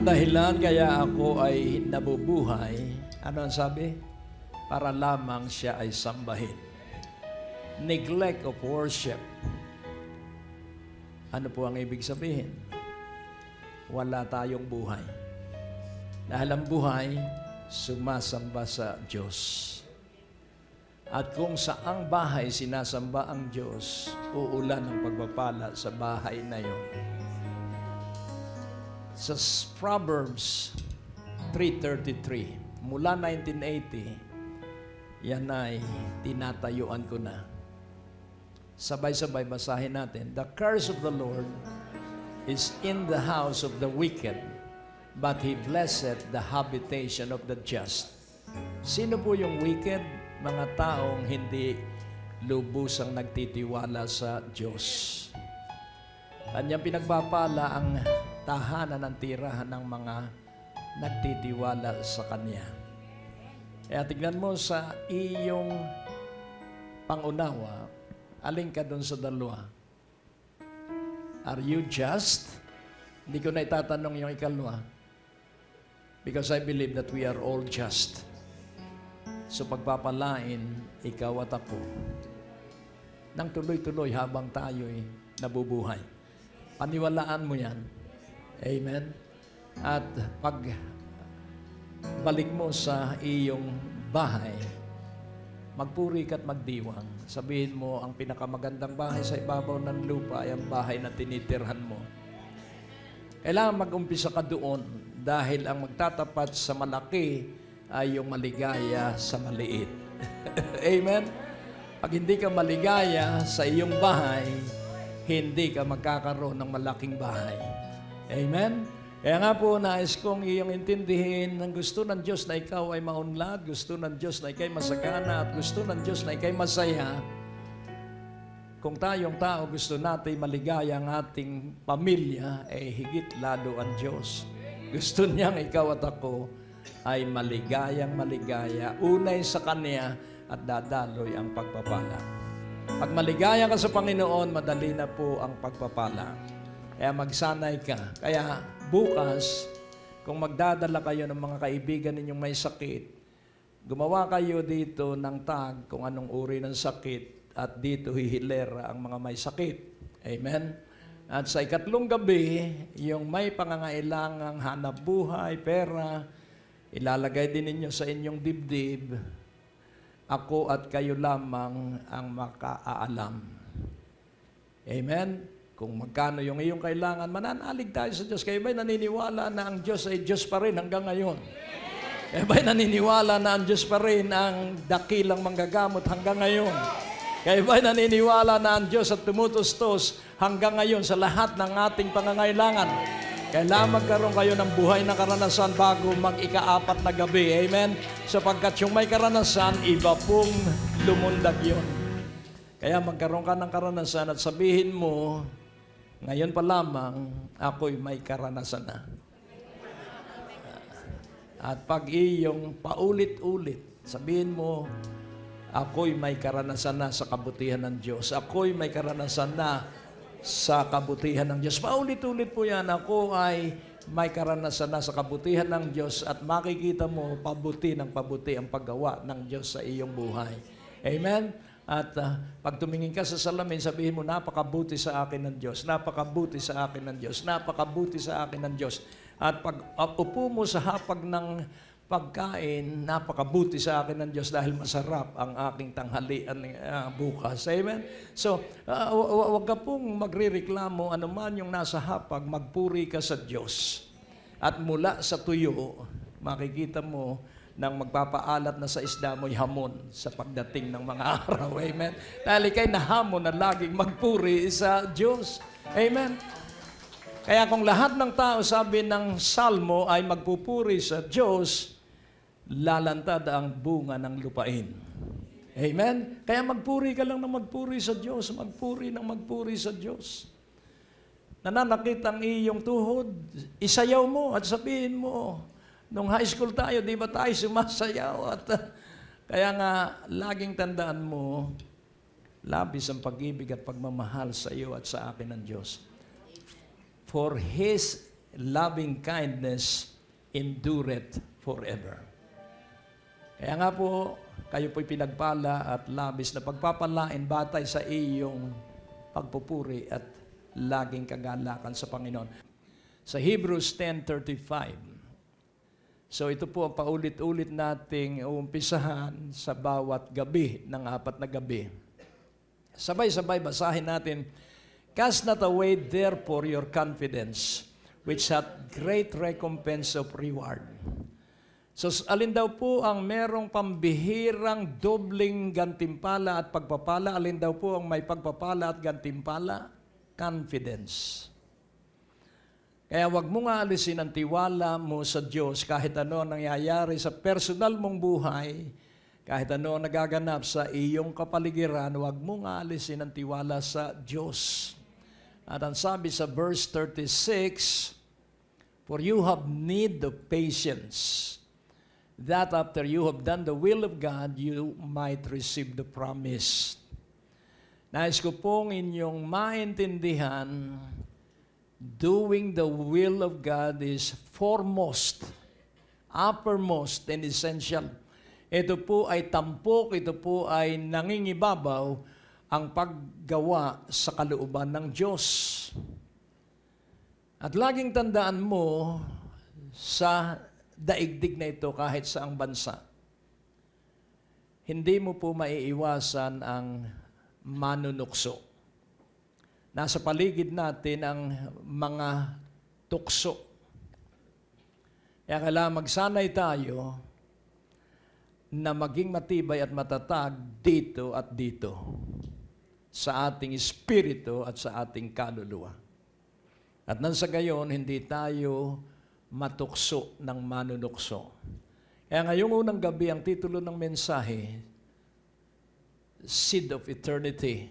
dahilan kaya ako ay nabubuhay, ano ang sabi? Para lamang siya ay sambahin. Neglect of worship. Ano po ang ibig sabihin? Wala tayong buhay. Dahil ang buhay, sumasamba sa Diyos. At kung saang bahay sinasamba ang Diyos, uulan ng pagpapala sa bahay na yon. Sa Proverbs 3:33, mula 1980, yan ay tinatayuan ko na. Sabay-sabay basahin natin. The curse of the Lord is in the house of the wicked, but He blesseth the habitation of the just. Sino po yung wicked? Mga taong hindi lubusang nagtitiwala sa Diyos. Kanyang pinagpapala ang tahanan ng tirahan ng mga nagtitiwala sa Kanya. Kaya tignan mo sa iyong pangunawa, alin ka doon sa dalawa? Are you just? Hindi ko na itatanong yung ikalwa. Because I believe that we are all just. So pagpapalain, ikaw at ako, nang tuloy-tuloy habang tayo'y nabubuhay. Paniwalaan mo yan. Amen? At pag balik mo sa iyong bahay, magpuri ka't magdiwang. Sabihin mo, ang pinakamagandang bahay sa ibabaw ng lupa ay ang bahay na tinitirhan mo. Kailangan mag-umpisa ka doon dahil ang magtatapat sa malaki ay yung maligaya sa maliit. Amen? Pag hindi ka maligaya sa iyong bahay, hindi ka magkakaroon ng malaking bahay. Amen? Kaya nga po, nais kong iyong intindihin ng gusto ng Diyos na ikaw ay maunlad, gusto ng Diyos na ikay masagana, at gusto ng Diyos na ikay masaya. Kung tayong tao gusto natin maligaya ang ating pamilya, higit lalo ang Diyos. Gusto niyang ikaw at ako ay maligayang maligaya, unay sa Kanya at dadaloy ang pagpapala. Pag maligaya ka sa Panginoon, madali na po ang pagpapala. Kaya magsanay ka. Kaya bukas, kung magdadala kayo ng mga kaibigan ninyong may sakit, gumawa kayo dito ng tag kung anong uri ng sakit at dito hihilera ang mga may sakit. Amen? At sa ikatlong gabi, yung may pangangailangang hanap buhay, pera, ilalagay din ninyo sa inyong dibdib. Ako at kayo lamang ang makaalam. Amen? Kung magkano yung iyong kailangan, mananalig tayo sa Diyos. Kayo ba'y naniniwala na ang Diyos ay Diyos pa rin hanggang ngayon? Kayo ba'y naniniwala na ang Diyos pa rin ang dakilang manggagamot hanggang ngayon? Kayo ba'y naniniwala na ang Diyos at tumutustos hanggang ngayon sa lahat ng ating pangangailangan? Kailangan magkaroon kayo ng buhay na karanasan bago mag-ikaapat na gabi. Amen? Sapagkat yung may karanasan, iba pong lumundag yun. Kaya magkaroon ka ng karanasan at sabihin mo, ngayon pa lamang, ako'y may karanasan na. At pag iyong paulit-ulit, sabihin mo, ako'y may karanasan na sa kabutihan ng Diyos. Ako'y may karanasan na sa kabutihan ng Diyos. Paulit-ulit po yan, ako ay may karanasan na sa kabutihan ng Diyos at makikita mo pabuti ng pabuti ang paggawa ng Diyos sa iyong buhay. Amen? At pag tumingin ka sa salamin, sabihin mo, napakabuti sa akin ng Diyos, napakabuti sa akin ng Diyos, napakabuti sa akin ng Diyos. At pag upo mo sa hapag ng pagkain, napakabuti sa akin ng Diyos dahil masarap ang aking tanghalian bukas. Amen? So, wag ka pong magrereklamo anuman yung nasa hapag, magpuri ka sa Diyos. At mula sa tuyo, makikita mo nang magpapaalat na sa isda mo'y hamon sa pagdating ng mga araw. Amen? Dahil ikay nahamon na laging magpuri sa Diyos. Amen? Kaya kung lahat ng tao, sabi ng Salmo, ay magpupuri sa Diyos, lalantad ang bunga ng lupain. Amen? Kaya magpuri ka lang na magpuri sa Diyos. Magpuri ng magpuri sa Diyos. Nananakit ang iyong tuhod, isayaw mo at sabihin mo, nung high school tayo, di ba tayo sumasayaw? At kaya nga, laging tandaan mo, labis ang pag-ibig at pagmamahal sa iyo at sa akin ng Diyos. For His loving kindness endureth forever. Kaya nga po, kayo po'y pinagpala at labis na pagpapalain batay sa iyong pagpupuri at laging kagalakan sa Panginoon. Sa Hebrews 10:35, so ito po ang paulit-ulit nating uumpisahan sa bawat gabi ng 4 na gabi. Sabay-sabay basahin natin, "Cast not away therefore your confidence, which hath great recompense of reward." So alin daw po ang merong pambihirang dobling gantimpala at pagpapala? Alin daw po ang may pagpapala at gantimpala? Confidence. Kaya wag mo nga alisin ang tiwala mo sa Diyos kahit ano ang nangyayari sa personal mong buhay, kahit ano ang nagaganap sa iyong kapaligiran, wag mo nga alisin ang tiwala sa Diyos. At ang sabi sa verse 36, "For you have need of patience, that after you have done the will of God, you might receive the promise." Nais ko pong inyong maintindihan, doing the will of God is foremost, uppermost, and essential. Ito po ay tampok, ito po ay nangingibabaw ang paggawa sa kalooban ng Diyos. At laging tandaan mo sa daigdig na ito kahit saang bansa, hindi mo po maiiwasan ang manunukso. Nasa paligid natin ang mga tukso. Kaya kailangan magsanay tayo na maging matibay at matatag dito at dito sa ating espiritu at sa ating kaluluwa. At nang sa gayon, hindi tayo matukso ng manunukso. Kaya ngayong unang gabi, ang titulo ng mensahe, Seed of Eternity.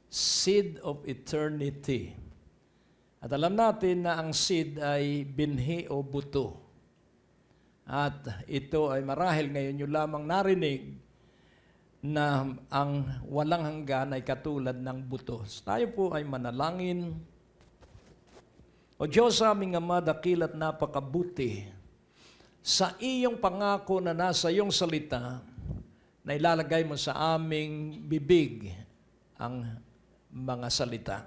Seed of Eternity. At alam natin na ang seed ay binhi o buto. At ito ay marahil ngayon nyo lamang narinig na ang walang hanggan ay katulad ng buto. Tayo po ay manalangin. O Diyos aming Ama, dakil at napakabuti, sa iyong pangako na nasa iyong salita, na ilalagay mo sa aming bibig ang mga salita.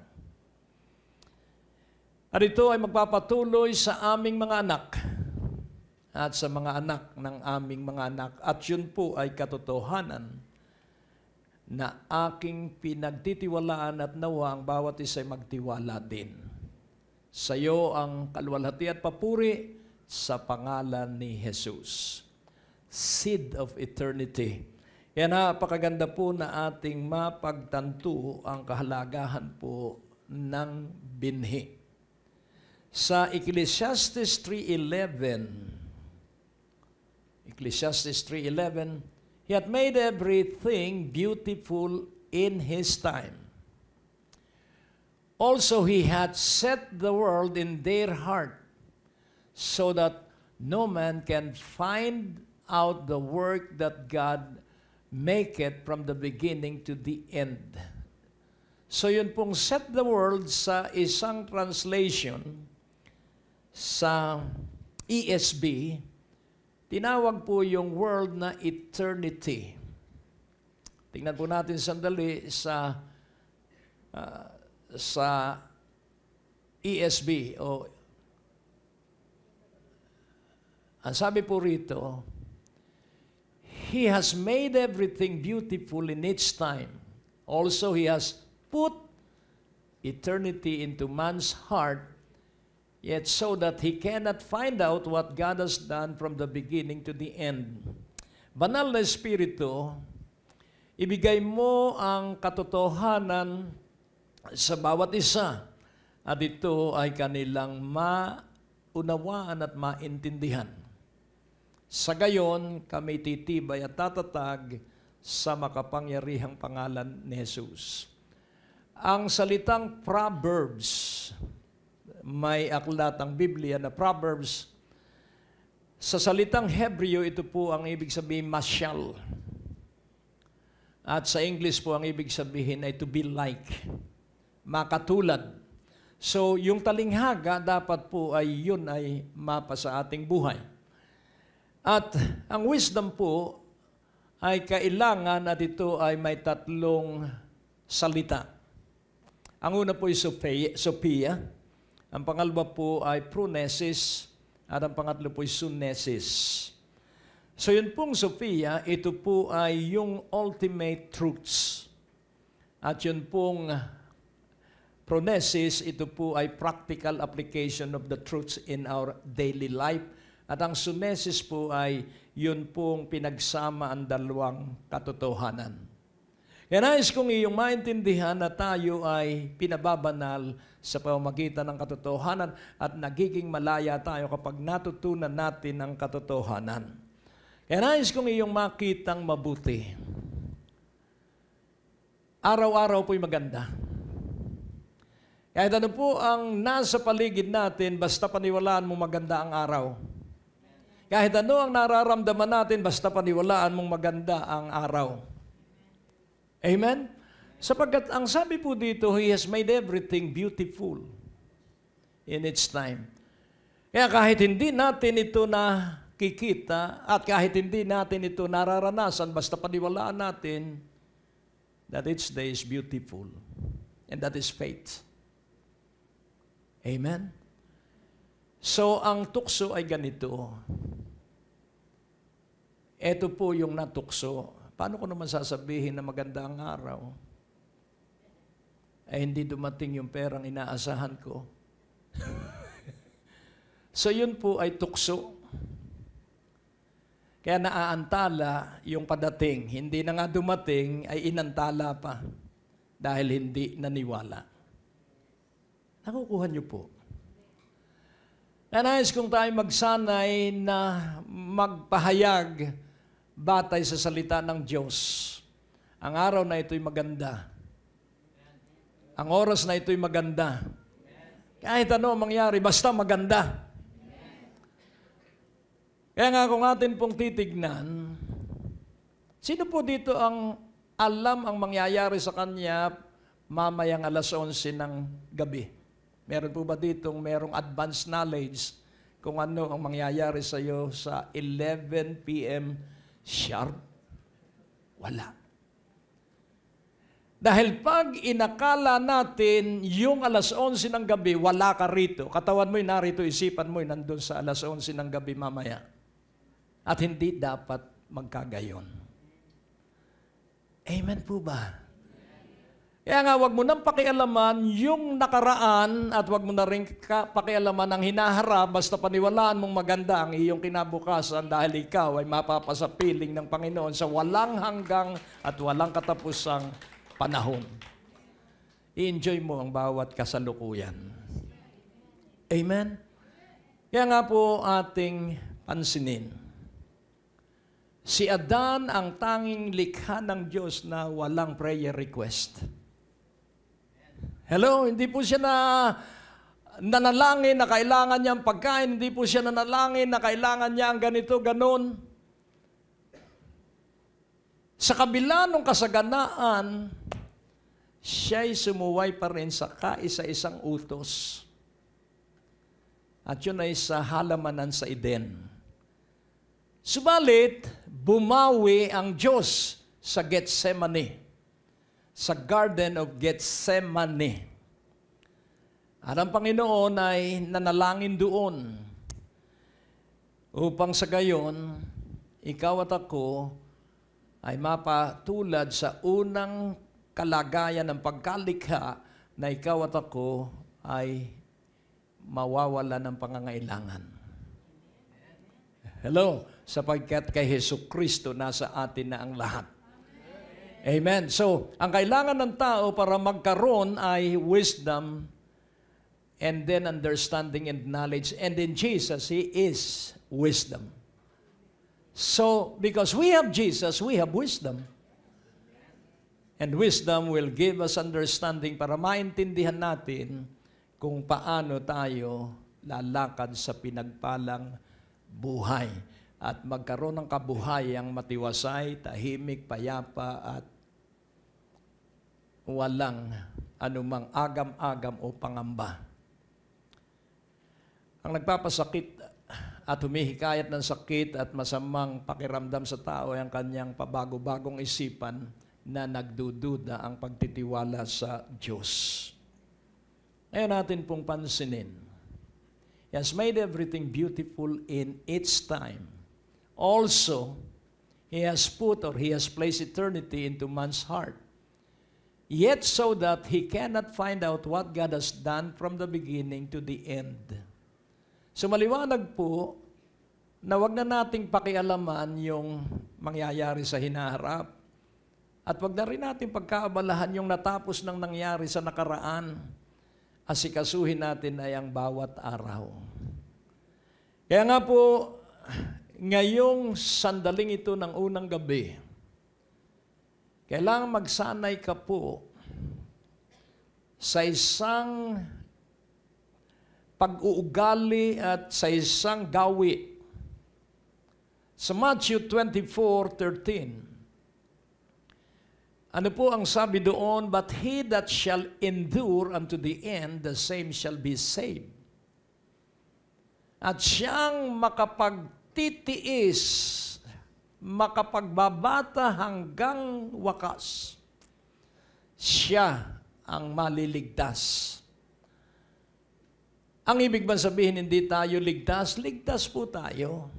At ito ay magpapatuloy sa aming mga anak at sa mga anak ng aming mga anak. At yun po ay katotohanan na aking pinagtitiwalaan at nawa ang bawat isa'y magtiwala din. Sa iyo ang kaluwalhati at papuri sa pangalan ni Jesus. Seed of Eternity. Yan, napakaganda po na ating mapagtanto ang kahalagahan po ng binhi. Sa Ecclesiastes 3:11, He hath made everything beautiful in His time. Also He hath set the world in their heart, so that no man can find out the work that God make it from the beginning to the end. So yun pong set the world sa isang translation sa ESV, tinawag po yung world na eternity. Tingnan po natin sandali sa ESV. Ang sabi po rito, He has made everything beautiful in its time. Also, He has put eternity into man's heart, yet so that he cannot find out what God has done from the beginning to the end. Banal na Espiritu, ibigay mo ang katotohanan sa bawat isa, at ito ay kanilang maunawaan at maintindihan. Sa gayon, kami titibay at tatatag sa makapangyarihang pangalan ni Jesus. Ang salitang Proverbs, may aklat ang Biblia na Proverbs. Sa salitang Hebreo, ito po ang ibig sabihin masyal. At sa English po, ang ibig sabihin ay to be like, makatulad. So, yung talinghaga, dapat po ay yun ay mapa sa ating buhay. At ang wisdom po ay kailangan at ito ay may tatlong salita. Ang una po ay Sophia, ang pangalawa po ay Phronesis, at ang pangatlo po ay Sunesis. So yun pong Sophia, ito po ay yung ultimate truths. At yun pong Phronesis, ito po ay practical application of the truths in our daily life. At ang Sunesis po ay yun pong pinagsama ang dalawang katotohanan. Kaya nais kong iyong maintindihan na tayo ay pinababanal sa pamamagitan ng katotohanan at nagiging malaya tayo kapag natutunan natin ang katotohanan. Kaya nais kong iyong makitang mabuti. Araw-araw po'y maganda. Kahit ano po ang nasa paligid natin, basta paniwalaan mo maganda ang araw. Kahit ano ang nararamdaman natin, basta paniwalaan mong maganda ang araw. Amen? Sapagkat ang sabi po dito, He has made everything beautiful in its time. Kaya kahit hindi natin ito nakikita at kahit hindi natin ito nararanasan, basta paniwalaan natin that each day is beautiful. And that is faith. Amen? So, ang tukso ay ganito. Ito po yung natukso. Paano ko naman sasabihin na maganda ang araw? Ay hindi dumating yung perang inaasahan ko. So yun po ay tukso. Kaya naaantala yung padating. Hindi na nga dumating, ay inantala pa. Dahil hindi naniwala. Nakukuha niyo po. Nais kung tayo magsanay na magpahayag batay sa salita ng Diyos. Ang araw na ito'y maganda. Ang oras na ito'y maganda. Kahit ano mangyari, basta maganda. Kaya nga kung atin pong titignan, sino po dito ang alam ang mangyayari sa kanya mamayang alas 11 ng gabi? Meron po ba ditong merong advanced knowledge kung ano ang mangyayari sa iyo sa 11 p.m. sharp? Wala. Dahil pag inakala natin yung alas 11 ng gabi, wala ka rito. Katawan mo'y narito, isipan mo'y nandun sa alas 11 ng gabi mamaya. At hindi dapat magkagayon. Amen po ba? Kaya nga, wag mo nang pakialaman yung nakaraan at wag mo na rin pakialaman ang hinaharap basta paniwalaan mong maganda ang iyong kinabukasan dahil ikaw ay mapapasapiling ng Panginoon sa walang hanggang at walang katapusang panahon. I-enjoy mo ang bawat kasalukuyan. Amen? Kaya nga po ating pansinin. Si Adan ang tanging likha ng Diyos na walang prayer request. Hello, hindi po siya nanalangin na kailangan niya ang pagkain, hindi po siya nanalangin na kailangan niya ang ganito, ganon. Sa kabila ng kasaganaan, siya'y sumuway pa rin sa kaisa-isang utos. At yun ay sa halamanan sa Eden. Subalit, bumawi ang Diyos sa Gethsemane. Sa Garden of Gethsemane. At ang Panginoon ay nanalangin doon upang sa gayon, ikaw at ako ay mapatulad sa unang kalagayan ng pagkalikha na ikaw at ako ay mawawala ng pangangailangan. Hello? Sapagkat kay Jesucristo nasa atin na ang lahat. Amen. So, ang kailangan ng tao para magkaroon ay wisdom and then understanding and knowledge. And in Jesus, He is wisdom. So, because we have Jesus, we have wisdom. And wisdom will give us understanding para maintindihan natin kung paano tayo lalakad sa pinagpalang buhay. At magkaroon ng kabuhayang matiwasay, tahimik, payapa, at walang anumang agam-agam o pangamba. Ang nagpapasakit at humihikayat ng sakit at masamang pakiramdam sa tao ay ang kanyang pabago-bagong isipan na nagdududa ang pagtitiwala sa Diyos. Ngayon natin pong pansinin. He has made everything beautiful in its time. Also, He has put or He has placed eternity into man's heart. Yet so that he cannot find out what God has done from the beginning to the end. So maliwanag po na wag na nating pakialaman yung mangyayari sa hinaharap. At wag na rin natin pagkaabalahan yung natapos ng nangyari sa nakaraan. Asikasuhin natin ay ang bawat araw. Kaya nga po, ngayong sandaling ito ng unang gabi, kailangan magsanay ka po sa isang pag-uugali at sa isang gawi. Sa Matthew 24:13, ano po ang sabi doon? But he that shall endure unto the end, the same shall be saved. At siyang makapagtitiis, makapagbabata hanggang wakas, siya ang maliligtas. Ang ibig ba sabihin hindi tayo ligtas? Ligtas po tayo.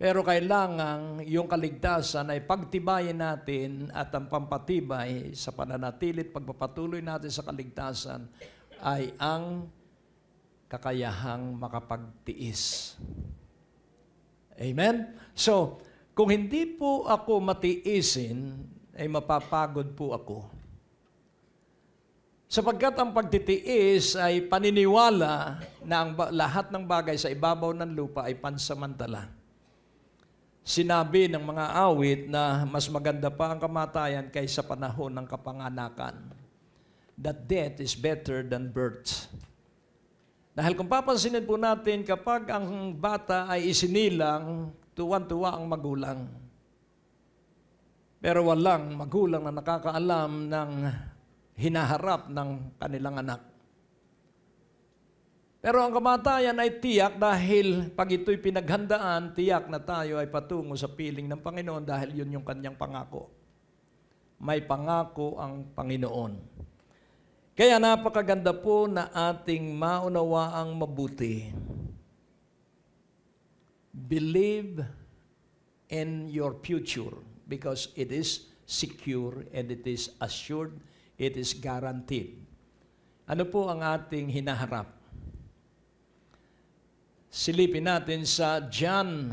Pero kailangan yung kaligtasan ay pagtibayin natin at ang pampatibay sa pananatili at pagpapatuloy natin sa kaligtasan ay ang kakayahang makapagtiis. Amen? So, kung hindi po ako matiisin, ay mapapagod po ako. Sapagkat ang pagtitiis ay paniniwala na lahat ng bagay sa ibabaw ng lupa ay pansamantala. Sinabi ng mga awit na mas maganda pa ang kamatayan kaysa panahon ng kapanganakan. That death is better than birth. Dahil kung papansinin po natin, kapag ang bata ay isinilang, tuwan-tuwa ang magulang. Pero walang magulang na nakakaalam ng hinaharap ng kanilang anak. Pero ang kamatayan ay tiyak dahil pag ito'y pinaghandaan, tiyak na tayo ay patungo sa piling ng Panginoon dahil yun yung kanyang pangako. May pangako ang Panginoon. Kaya napakaganda po na ating maunawaang mabuti. Believe in your future because it is secure and it is assured, it is guaranteed. Ano po ang ating hinaharap? Silipin natin sa John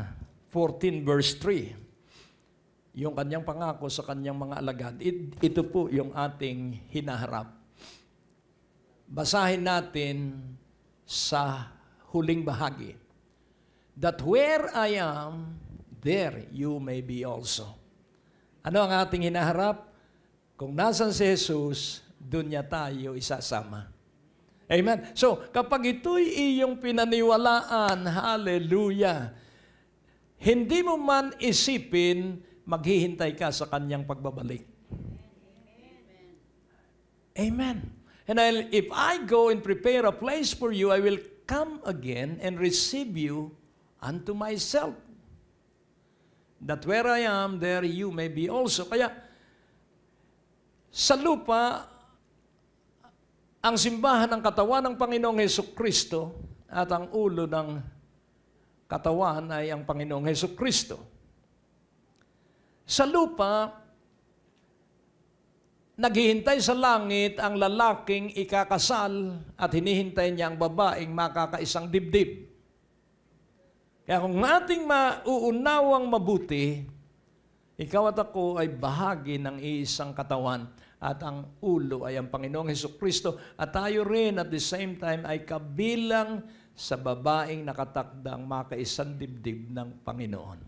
14 verse 3. Yung kanyang pangako sa kanyang mga alagad. Ito po yung ating hinaharap. Basahin natin sa huling bahagi. That where I am, there you may be also. Ano ang ating hinaharap? Kung nasan si Jesus, doon niya tayo isasama. Amen. So, kapag ito'y iyong pinaniwalaan, hallelujah, hindi mo man isipin, maghihintay ka sa kanyang pagbabalik. Amen. And if I go and prepare a place for you, I will come again and receive you unto myself. That where I am, there you may be also. Kaya, sa lupa, ang simbahan ng katawan ng Panginoong Hesukristo at ang ulo ng katawan ay ang Panginoong Hesukristo. Sa lupa, naghihintay sa langit ang lalaking ikakasal at hinihintay niya ang babaeng makakaisang dibdib. Kaya kung ating mauunawang mabuti, ikaw at ako ay bahagi ng iisang katawan. At ang ulo ay ang Panginoong Hesukristo. At tayo rin at the same time ay kabilang sa babaeng nakatakdang makaisang dibdib ng Panginoon.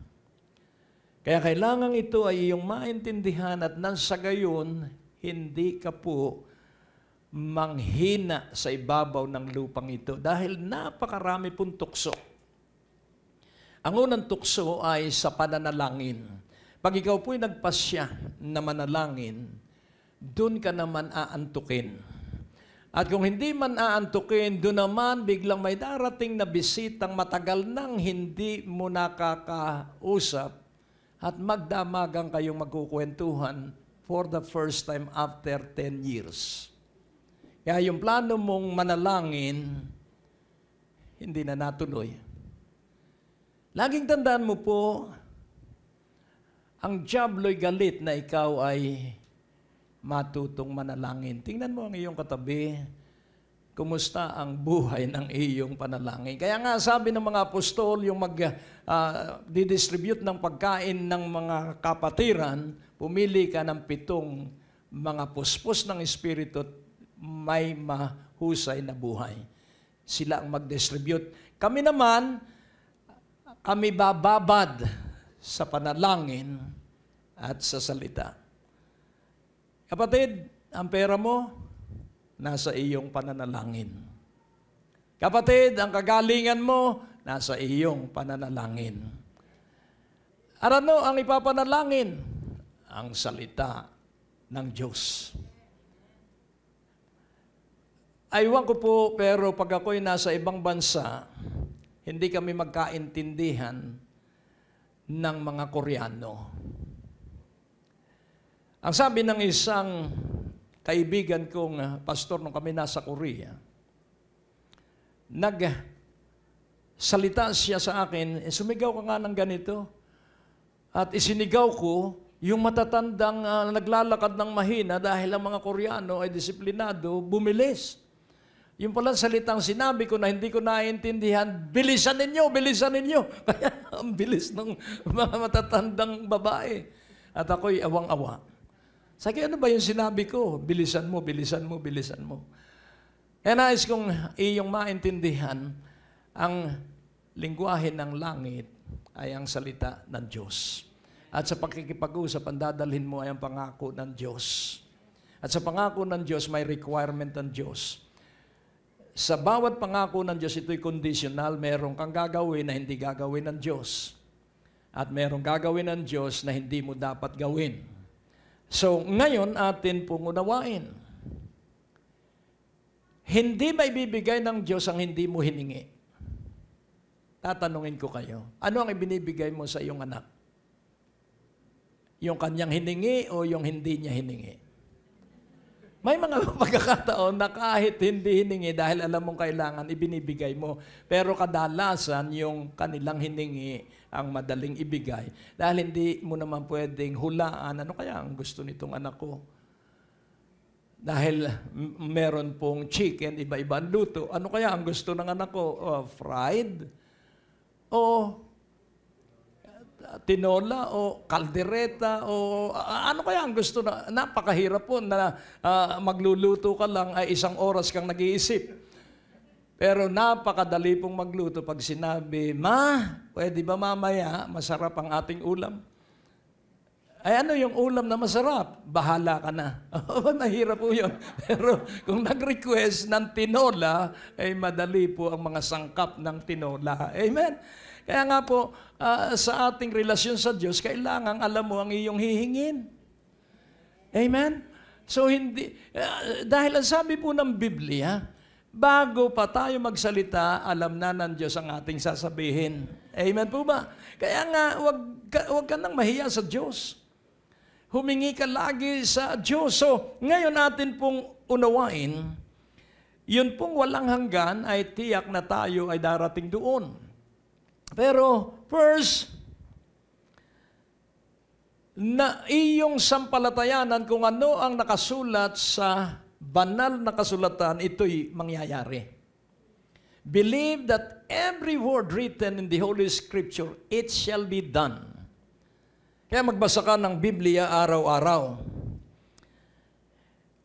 Kaya kailangan ito ay iyong maintindihan at nang sa gayon, hindi ka po manghina sa ibabaw ng lupang ito dahil napakarami pong tukso. Ang unang tukso ay sa pananalangin. Pag ikaw po'y nagpasya na manalangin, doon ka naman aantukin. At kung hindi man aantukin, doon naman biglang may darating na bisitang matagal nang hindi mo nakakausap at magdamagang kayong magkukwentuhan for the first time after 10 years. Kaya yung plano mong manalangin, hindi na natuloy. Laging tandaan mo po, ang diablo'y galit na ikaw ay matutong manalangin. Tingnan mo ang iyong katabi, kumusta ang buhay ng iyong panalangin. Kaya nga sabi ng mga apostol, yung didistribute ng pagkain ng mga kapatiran, pumili ka ng 7 mga puspos ng Espiritu at may mahusay na buhay. Sila ang mag-distribute. Kami naman, kami bababad sa panalangin at sa salita. Kapatid, ang pera mo, nasa iyong pananalangin. Kapatid, ang kagalingan mo, nasa iyong pananalangin. At ano ang ipapanalangin? Ang salita ng Diyos. Aywan ko po, pero pag ako'y nasa ibang bansa, hindi kami magkaintindihan ng mga Koreano. Ang sabi ng isang kaibigan kong pastor nung kami nasa Korea, nagsalita siya sa akin, sumigaw ka nga ng ganito. At isinigaw ko, yung matatandang naglalakad ng mahina dahil ang mga Koreano ay disiplinado, bumilis. Yung pala salitang sinabi ko na hindi ko naiintindihan, bilisan ninyo, bilisan ninyo. Kaya ang bilis ng mga matatandang babae. At ako'y awang-awa. Sabi, ano ba yung sinabi ko? Bilisan mo, bilisan mo, bilisan mo. Kaya nais kong iyong maintindihan, ang lingwahe ng langit ay ang salita ng Diyos. At sa pakikipag-usap, ang dadalhin mo ay ang pangako ng Diyos. At sa pangako ng Diyos, may requirement ng Diyos. Sa bawat pangako ng Diyos, ito'y conditional. Merong kang gagawin na hindi gagawin ng Diyos. At merong gagawin ng Diyos na hindi mo dapat gawin. So, ngayon atin pong unawain. Hindi may bibigay ng Diyos ang hindi mo hiningi. Tatanungin ko kayo, ano ang ibinibigay mo sa iyong anak? Yung kanyang hiningi o yung hindi niya hiningi? May mga pagkakataon na kahit hindi hiningi dahil alam mong kailangan, ibinibigay mo. Pero kadalasan yung kanilang hiningi ang madaling ibigay. Dahil hindi mo naman pwedeng hulaan, ano kaya ang gusto nitong anak ko? Dahil meron pong chicken, iba-iba ang luto. Ano kaya ang gusto ng anak ko? Fried? O tinola o kaldereta o ano kaya ang gusto na napakahirap po na magluluto ka lang ay 1 oras kang nag-iisip. Pero napakadali pong magluto pag sinabi, Ma, pwede ba mamaya masarap ang ating ulam? Ay ano yung ulam na masarap? Bahala ka na. Mahirap po yun. Pero kung nag-request ng tinola, ay madali po ang mga sangkap ng tinola. Amen? Kaya nga po, sa ating relasyon sa Diyos, kailangan alam mo ang iyong hihingin. Amen? So, hindi, dahil ang sabi po ng Biblia, bago pa tayo magsalita, alam na ng Diyos ang ating sasabihin. Amen po ba? Kaya nga, wag ka nang mahiya sa Diyos. Humingi ka lagi sa Diyos. So, ngayon natin pong unawain, yun pong walang hanggan ay tiyak na tayo ay darating doon. Pero first, na iyong sampalatayanan kung ano ang nakasulat sa banal na kasulatan, ito'y mangyayari. Believe that every word written in the Holy Scripture, it shall be done. Kaya magbasa ka ng Biblia araw-araw.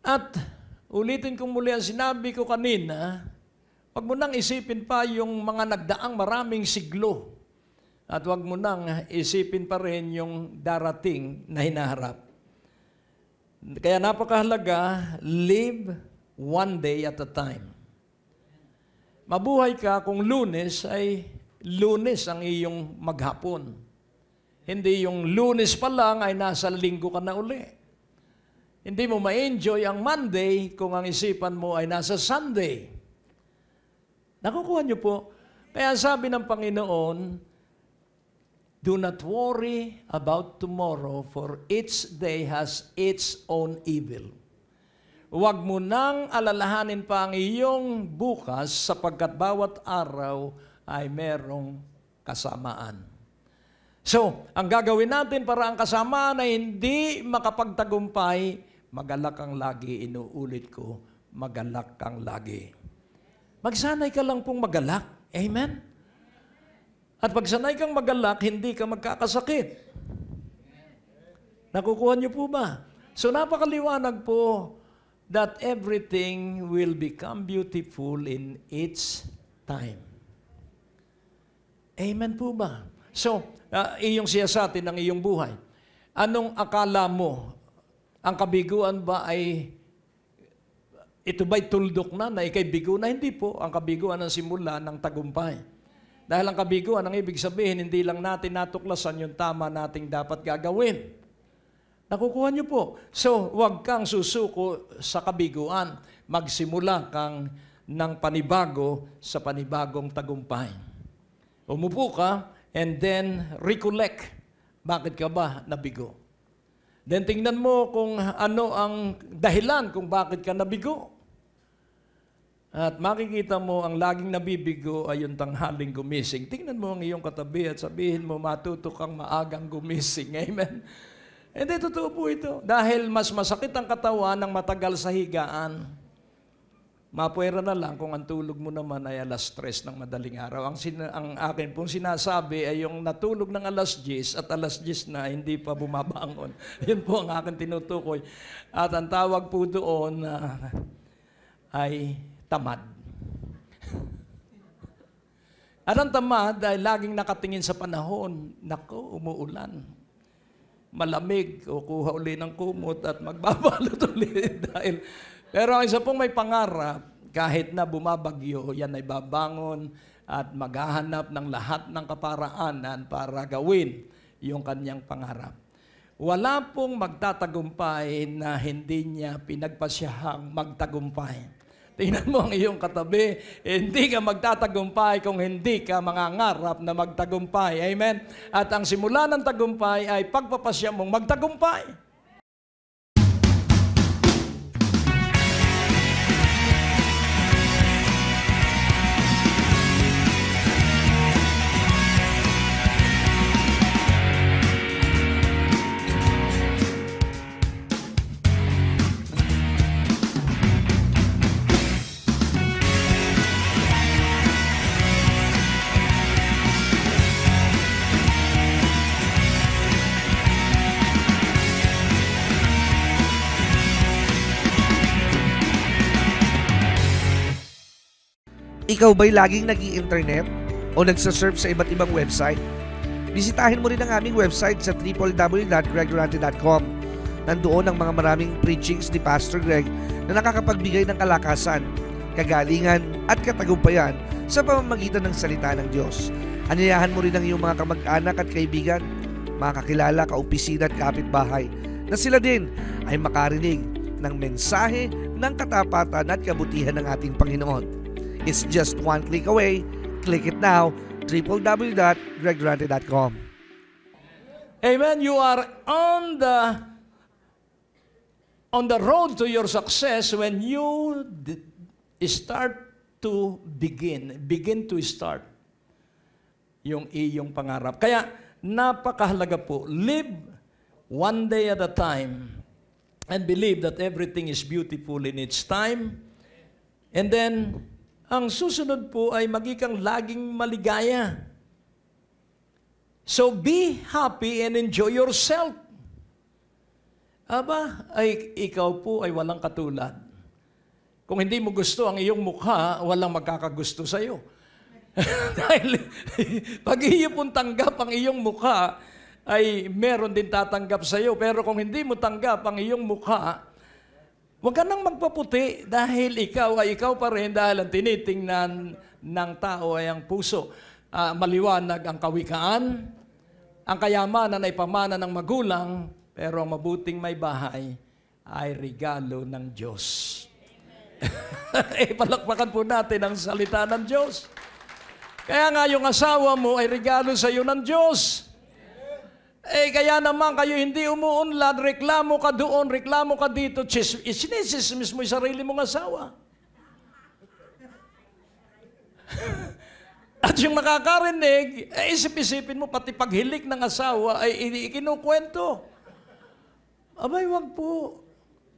At ulitin ko muli ang sinabi ko kanina, wag mo nang isipin pa yung mga nagdaang maraming siglo. At wag mo nang isipin pa rin yung darating na hinaharap. Kaya napakahalaga, live one day at a time. Mabuhay ka kung Lunes ay Lunes ang iyong maghapon. Hindi yung Lunes pa lang ay nasa Linggo ka na uli. Hindi mo ma-enjoy ang Monday kung ang isipan mo ay nasa Sunday. Nakukuha niyo po? Kaya sabi ng Panginoon, do not worry about tomorrow, for each day has its own evil. Huwag mo nang alalahanin pa ang iyong bukas sapagkat bawat araw ay merong kasamaan. So, ang gagawin natin para ang kasamaan ay hindi makapagtagumpay, magalak kang lagi, inuulit ko, magalak kang lagi. Magsanay ka lang pong magalak. Amen? At pag sanay kang magalak, hindi ka magkakasakit. Nakukuha niyo po ba? So napakaliwanag po that everything will become beautiful in its time. Amen po ba? So, iyong siyasatin ng iyong buhay. Anong akala mo? Ang kabiguan ba ay ito ba'y tuldok na ikay bigo na? Hindi po. Ang kabiguan ang simula ng tagumpay. Dahil ang kabiguan, ang ibig sabihin, hindi lang natin natuklasan yung tama nating dapat gagawin. Nakukuha niyo po. So, huwag kang susuko sa kabiguan. Magsimula kang ng panibago sa panibagong tagumpay. Umupo ka and then recollect. Bakit ka ba nabigo? Then tingnan mo kung ano ang dahilan kung bakit ka nabigo. At makikita mo ang laging nabibigo ay yung tanghaling gumising. Tingnan mo ang iyong katabi at sabihin mo, matuto kang maagang gumising. Amen? Hindi, totoo po ito. Dahil mas masakit ang katawan ng matagal sa higaan, mapuwera na lang kung ang tulog mo naman ay alas 3 ng madaling araw. Ang akin pong sinasabi ay yung natulog ng alas 10 at alas 10 na hindi pa bumabangon. Yun po ang akin tinutukoy. At ang tawag po doon ay tamad. At ang tamad ay laging nakatingin sa panahon. Nako, umuulan. Malamig, kukuha uli ng kumot at magbabalot uli. Pero ang isa pong may pangarap, kahit na bumabagyo, yan ay babangon at maghahanap ng lahat ng kaparaanan para gawin yung kanyang pangarap. Wala pong magtatagumpay na hindi niya pinagpasyahang magtagumpay. Tingnan mo ang iyong katabi, hindi ka magtatagumpay kung hindi ka mangangarap na magtagumpay. Amen? At ang simula ng tagumpay ay pagpapasya mong magtagumpay. Ikaw ba'y laging nag-i-internet o nagsasurf sa iba't ibang website? Bisitahin mo rin ang aming website sa www.greggorante.com. Nandoon ang mga maraming preachings ni Pastor Greg na nakakapagbigay ng kalakasan, kagalingan at katagumpayan sa pamamagitan ng salita ng Diyos. Anyayahan mo rin ang iyong mga kamag-anak at kaibigan, mga kakilala, kaopisina at kapitbahay na sila din ay makarinig ng mensahe ng katapatan at kabutihan ng ating Panginoon. It's just one click away. Click it now, www.greggorante.com. Amen. You are on the road to your success when you start to begin to start yung iyong pangarap. Kaya napakahalaga po, live one day at a time and believe that everything is beautiful in its time. And then, ang susunod po ay magikang laging maligaya. So be happy and enjoy yourself. Aba, ay ikaw po ay walang katulad. Kung hindi mo gusto ang iyong mukha, walang magkakagusto sa iyo. Dahil pag iyo pong tanggap ang iyong mukha, ay meron din tatanggap sa iyo. Pero kung hindi mo tanggap ang iyong mukha, huwag ka nang magpaputi dahil ikaw ay ikaw pa rin dahil ang tinitingnan ng tao ay ang puso. Maliwanag ang kawikaan, ang kayamanan ay pamana ng magulang, pero ang mabuting may bahay ay regalo ng Diyos. Palakpakan po natin ang salita ng Diyos. Kaya nga yung asawa mo ay regalo sa iyo ng Diyos. Kaya naman kayo hindi umuunlad, reklamo ka doon, reklamo ka dito, sinisismis mo yung sarili mong asawa. At yung nakakarinig, isip-isipin mo, pati paghilik ng asawa ay ikinukwento. Abay, wag po.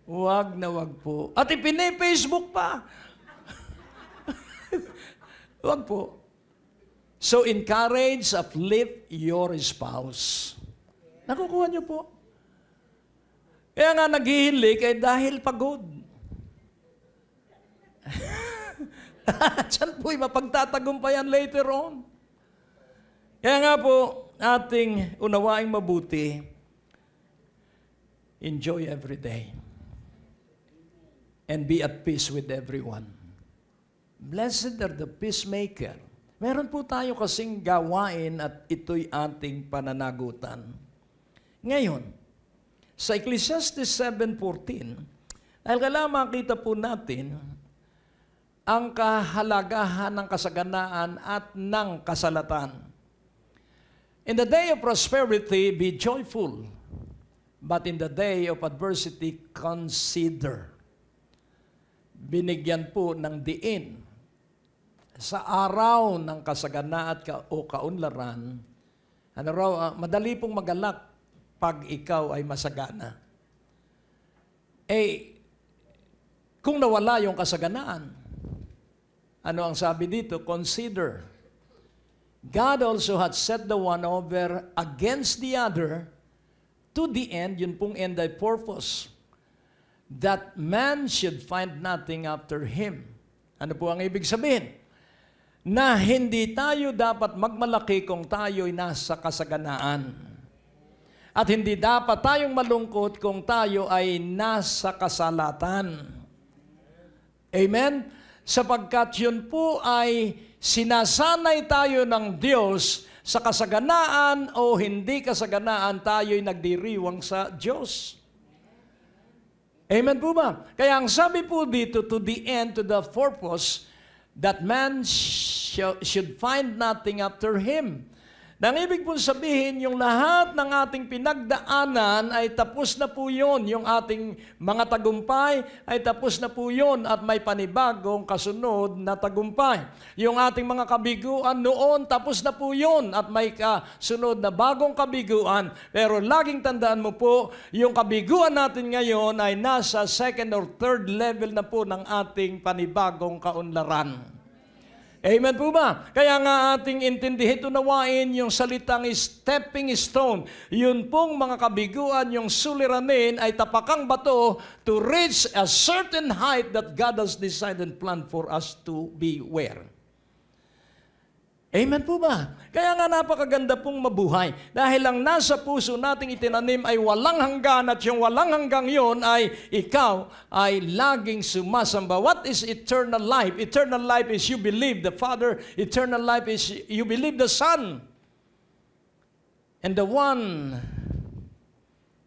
Wag na wag po. At ipine-Facebook pa. Wag po. So encourage, uplift your spouse. Nakukuha niyo po. Kaya nga naghihilik ay dahil pagod. Diyan po'y mapagtatagumpayan later on. Kaya nga po, ating unawaing mabuti, enjoy every day. And be at peace with everyone. Blessed are the peacemaker. Meron po tayo kasing gawain at ito'y ating pananagutan. Ngayon, sa Ecclesiastes 7:14, dahil kailangan makita po natin ang kahalagahan ng kasaganaan at ng kasalatan. In the day of prosperity, be joyful. But in the day of adversity, consider. Binigyan po ng diin sa araw ng kasaganaan o kaunlaran, madali pong magalak pag ikaw ay masagana. Kung nawala yung kasaganaan, ano ang sabi dito? Consider. God also had set the one over against the other to the end, yun pong end ay purpose, that man should find nothing after him. Ano po ang ibig sabihin? Na hindi tayo dapat magmalaki kung tayo'y nasa kasaganaan. At hindi dapat tayong malungkot kung tayo ay nasa kasalatan. Amen? Sapagkat yun po ay sinasanay tayo ng Diyos sa kasaganaan o hindi kasaganaan, tayo'y nagdiriwang sa Diyos. Amen po ba? Kaya ang sabi po dito, to the end, to the purpose, that man should find nothing after him. Nang ibig po sabihin, yung lahat ng ating pinagdaanan ay tapos na po yun. Yung ating mga tagumpay ay tapos na po yun at may panibagong kasunod na tagumpay. Yung ating mga kabiguan noon, tapos na po yun at may kasunod na bagong kabiguan. Pero laging tandaan mo po, yung kabiguan natin ngayon ay nasa second or third level na po ng ating panibagong kaunlaran. Amen po ba? Kaya nga ating intindihin, unawain yung salitang stepping stone. Yun pong mga kabiguan, yung suliranin ay tapakang bato to reach a certain height that God has designed and planned for us to be where. Amen po ba? Kaya nga napakaganda pong mabuhay. Dahil ang nasa puso nating itinanim ay walang hanggan at yung walang hanggang yon ay ikaw ay laging sumasamba. What is eternal life? Eternal life is you believe the Father. Eternal life is you believe the Son. And the one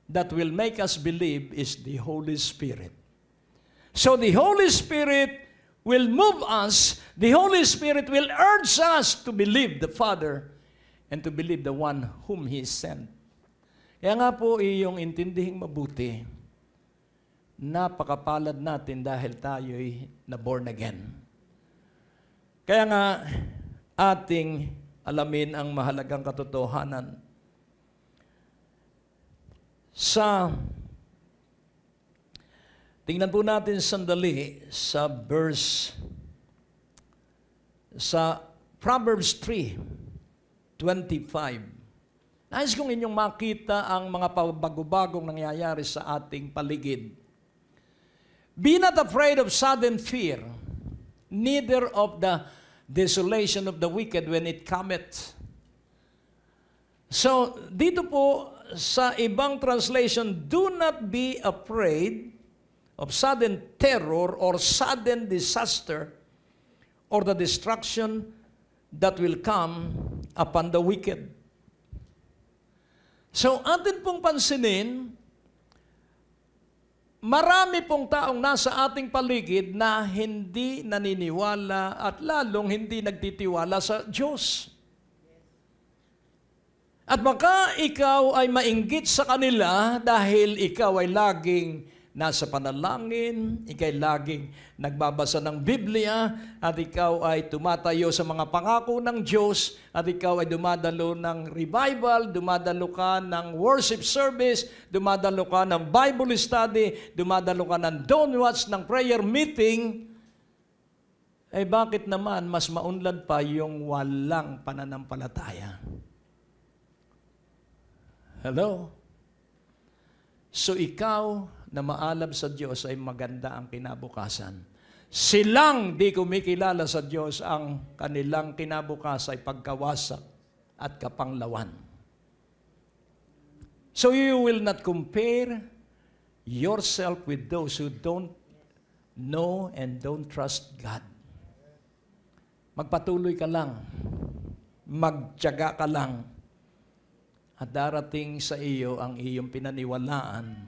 that will make us believe is the Holy Spirit. So the Holy Spirit will move us, the Holy Spirit will urge us to believe the Father and to believe the one whom He sent. Kaya nga po iyong intindihing mabuti, napakapalad natin dahil tayo'y na-born again. Kaya nga ating alamin ang mahalagang katotohanan. Tingnan po natin sandali sa Proverbs 3:25. Nais kong inyong makita ang mga pagbago-bagong nangyayari sa ating paligid. Be not afraid of sudden fear, neither of the desolation of the wicked when it cometh. So, dito po sa ibang translation, do not be afraid of sudden terror or sudden disaster or the destruction that will come upon the wicked. So, atin pong pansinin, marami pong taong nasa ating paligid na hindi naniniwala at lalong hindi nagtitiwala sa Diyos. At baka ikaw ay mainggit sa kanila dahil ikaw ay laging nasa panalangin, ikaw ay laging nagbabasa ng Biblia, at ikaw ay tumatayo sa mga pangako ng Diyos, at ikaw ay dumadalo ng revival, dumadalo ka ng worship service, dumadalo ka ng Bible study, dumadalo ka ng downwatch, ng prayer meeting, eh bakit naman mas maunlad pa yung walang pananampalataya? Hello? So ikaw na maalam sa Diyos ay maganda ang kinabukasan. Silang di kumikilala sa Diyos, ang kanilang kinabukasan ay pagkawasak at kapanglawan. So you will not compare yourself with those who don't know and don't trust God. Magpatuloy ka lang. Magtiyaga ka lang. At darating sa iyo ang iyong pinaniwalaan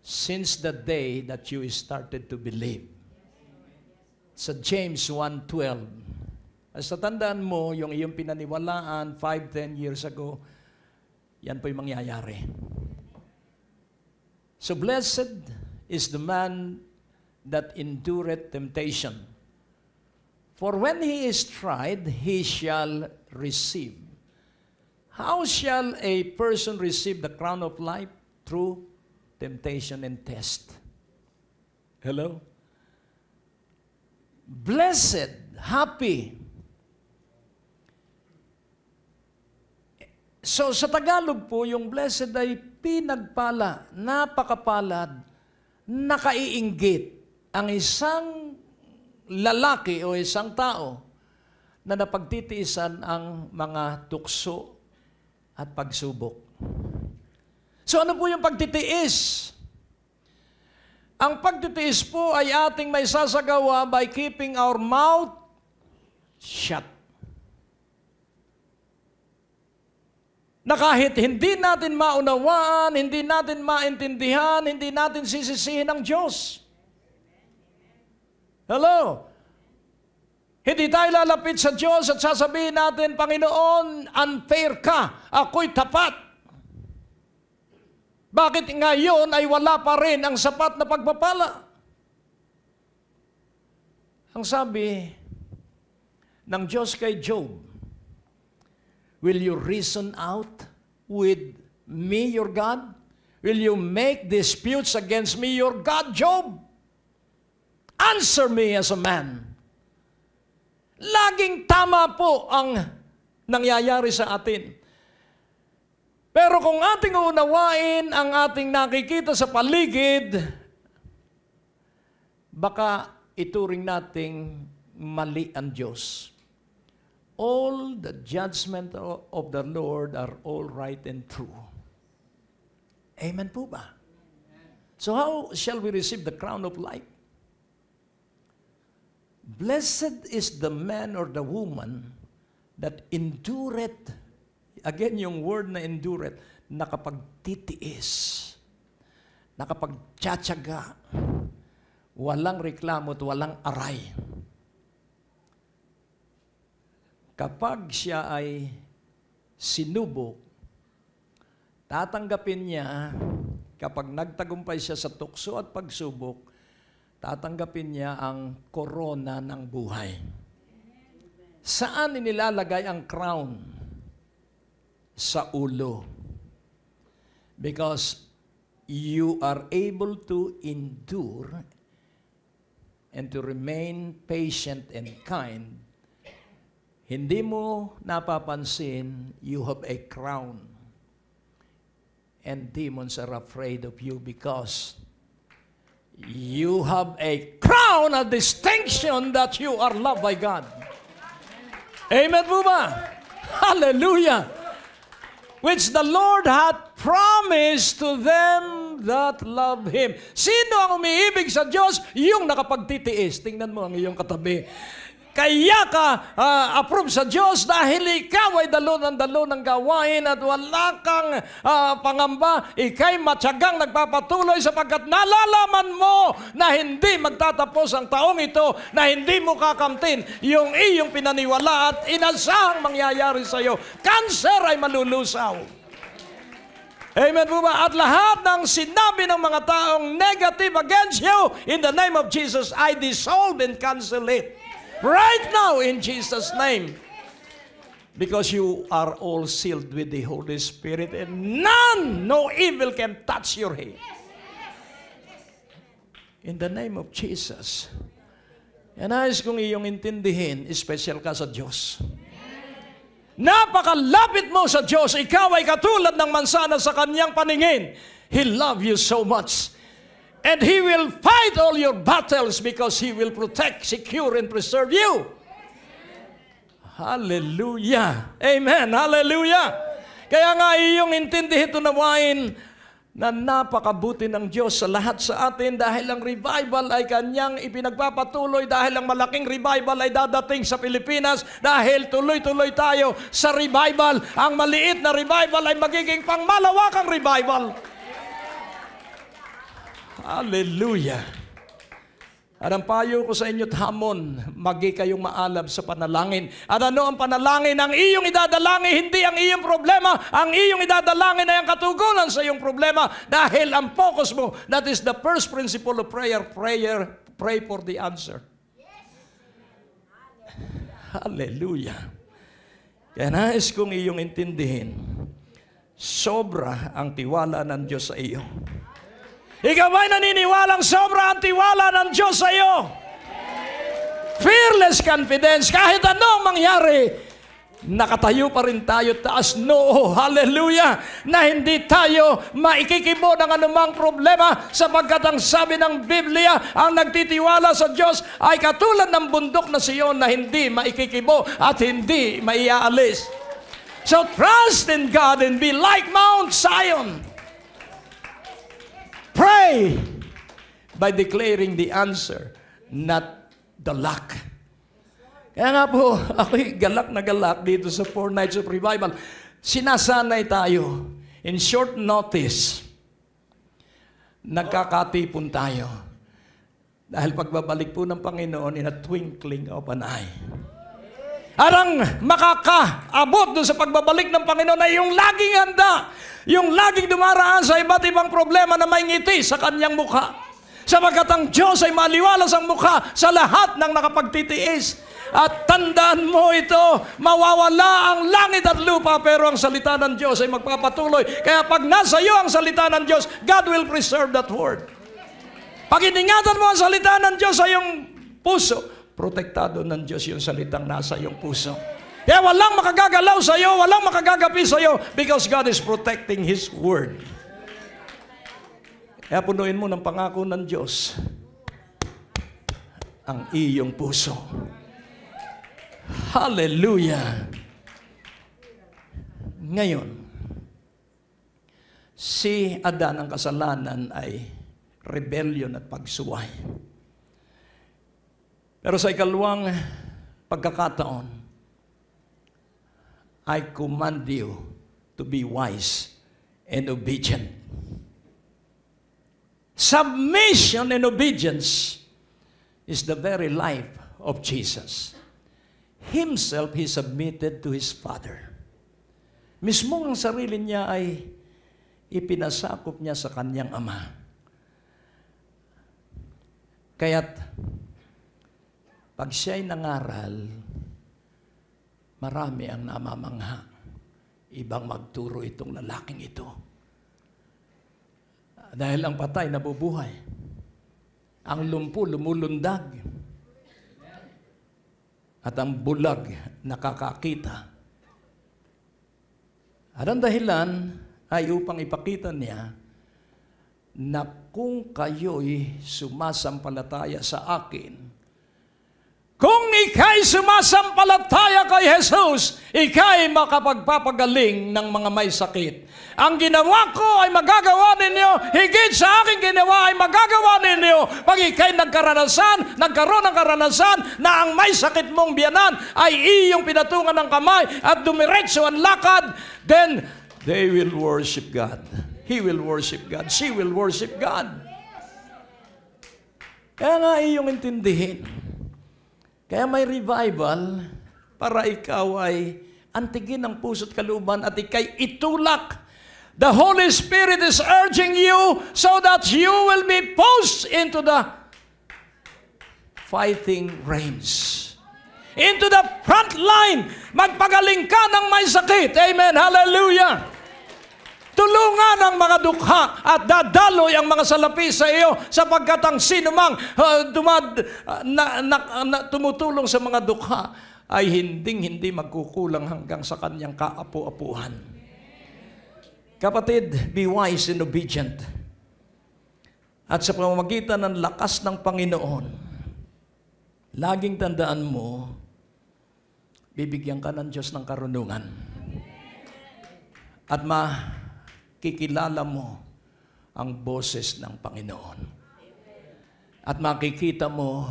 since the day that you started to believe. Sa James 1:12, as natandaan mo, yung iyong pinaniwalaan 5-10 years ago, yan po yung mangyayari. So blessed is the man that endureth temptation. For when he is tried, he shall receive. How shall a person receive the crown of life? Through temptation and test. Hello? Blessed, happy. So sa Tagalog po, yung blessed ay pinagpala, napakapalad, nakaiinggit ang isang lalaki o isang tao na napagtitiisan ang mga tukso at pagsubok. So ano po yung pagtitiis? Ang pagtitiis po ay ating may sasagawa by keeping our mouth shut. Na kahit hindi natin maunawaan, hindi natin maintindihan, hindi natin sisisihin ang Diyos. Hello? Hindi tayo lalapit sa Diyos at sasabihin natin, Panginoon, unfair ka, ako'y tapat. Bakit ngayon ay wala pa rin ang sapat na pagpapala? Ang sabi ng Diyos kay Job, will you reason out with me, your God? Will you make disputes against me, your God, Job? Answer me as a man. Laging tama po ang nangyayari sa atin. Pero kung ating unawain ang ating nakikita sa paligid, baka ituring nating mali ang Diyos. All the judgment of the Lord are all right and true. Amen po ba? So how shall we receive the crown of life? Blessed is the man or the woman that endureth. Again, yung word na endureth, nakapagtitiis, nakapagtsatsaga, walang reklamo at walang aray. Kapag siya ay sinubok, tatanggapin niya, kapag nagtagumpay siya sa tukso at pagsubok, tatanggapin niya ang korona ng buhay. Saan inilalagay ang crown? Sa ulo. Because you are able to endure and to remain patient and kind. Hindi mo napapansin, you have a crown. And demons are afraid of you because you have a crown, a distinction that you are loved by God. Amen po ba? Hallelujah! Which the Lord hath promised to them that love Him. Sino ang umiibig sa Diyos? Yung nakapagtitiis. Tingnan mo ang iyong katabi. Kaya ka approve sa Diyos dahil ikaw ay dalo ng gawain at wala kang pangamba. Ika'y matyagang nagpapatuloy sapagkat nalalaman mo na hindi magtatapos ang taong ito, na hindi mo kakamtin yung iyong pinaniwala at inasahang mangyayari sa iyo. Cancer ay malulusaw. Amen po ba? At lahat ng sinabi ng mga taong negative against you, in the name of Jesus, I dissolve and cancel it. Right now, in Jesus' name. Because you are all sealed with the Holy Spirit and no evil can touch your head. In the name of Jesus. Yan ayos kong iyong intindihin, special ka sa Diyos. Napakalapit mo sa Diyos. Ikaw ay katulad ng mansana sa kanyang paningin. He loves you so much. And He will fight all your battles because He will protect, secure, and preserve you. Hallelujah. Amen. Hallelujah. Kaya nga iyong intindihin ito nawain na napakabuti ng Diyos sa lahat sa atin dahil ang revival ay Kanyang ipinagpapatuloy, dahil ang malaking revival ay dadating sa Pilipinas, dahil tuloy-tuloy tayo sa revival. Ang maliit na revival ay magiging pangmalawakang revival. Hallelujah. At ang payo ko sa inyo't hamon, magi kayong maalab sa panalangin. At ano ang panalangin? Ang iyong idadalangin, hindi ang iyong problema. Ang iyong idadalangin ay ang katugunan sa iyong problema. Dahil ang focus mo, that is the first principle of prayer. Pray for the answer. Hallelujah. Kaya nais kong iyong intindihin, sobra ang tiwala ng Diyos sa iyo. Ikaw ba'y naniniwalang sobra ang tiwala ng Diyos sa iyo? Fearless confidence. Kahit anong mangyari, nakatayo pa rin tayo taas noo. Hallelujah! Na hindi tayo maikikibo ng anumang problema sapagkat ang sabi ng Biblia, ang nagtitiwala sa Diyos ay katulad ng bundok na Sion na hindi maikikibo at hindi maiaalis. So trust in God and be like Mount Zion. Pray by declaring the answer, not the lack. Kaya nga po, ako'y galak na galak dito sa 4 Nights of Revival. Sinasanay tayo. In short notice, nagkakatipon tayo. Dahil pagbabalik po ng Panginoon in a twinkling of an eye. Arang makakaabot doon sa pagbabalik ng Panginoon ay yung laging handa, yung laging dumaraan sa iba't ibang problema na may ngiti sa kanyang mukha. Sapagkat ang Diyos ay maliwalas ang mukha sa lahat ng nakapagtitiis. At tandaan mo ito, mawawala ang langit at lupa, pero ang salita ng Diyos ay magpapatuloy. Kaya pag nasa iyo ang salita ng Diyos, God will preserve that word. Pag iningatan mo ang salita ng Diyos sa iyong puso, protektado ng Diyos yung salitang nasa iyong puso. Kaya walang makagagalaw sa iyo, walang makagagapi sa iyo because God is protecting His Word. Kaya punuin mo ng pangako ng Diyos ang iyong puso. Hallelujah! Ngayon, si Adan ang kasalanan ay rebellion at pagsuway. Pero sa ikalawang pagkakataon, I command you to be wise and obedient. Submission and obedience is the very life of Jesus. Himself, He submitted to His Father. Mismo ang sarili niya ay ipinasakop niya sa kanyang Ama. Kaya't pag siya'y nangaral, marami ang namamangha. Ibang magturo itong lalaking ito. Dahil ang patay nabubuhay. Ang lumpo lumulundag. At ang bulag nakakakita. At ang dahilan ay upang ipakita niya na kung kayo'y sumasampalataya sa akin, Kung ika'y sumasampalataya kay Jesus, ika'y makapagpapagaling ng mga may sakit. Ang ginawa ko ay magagawa ninyo, higit sa aking ginawa ay magagawa ninyo. Pag ika'y nagkaroon ng karanasan na ang may sakit mong biyanan ay iyong pinatungan ng kamay at dumiretso ang lakad, then they will worship God. He will worship God. She will worship God. Kaya nga iyong intindihin. Kaya may revival para ikaw ay antigin ang puso't kalooban at ika'y itulak. The Holy Spirit is urging you so that you will be pushed into the fighting range. Into the front line. Magpagaling ka ng may sakit. Amen. Hallelujah. Tulungan ang mga dukha at dadaloy ang mga salapi sa iyo sapagkat ang sinumang tumutulong sa mga dukha ay hindi magkukulang hanggang sa kanyang kaapu-apuhan. Kapatid, be wise and obedient. At sa pamamagitan ng lakas ng Panginoon, laging tandaan mo, bibigyan ka ng Diyos ng karunungan. At kikilala mo ang boses ng Panginoon. At makikita mo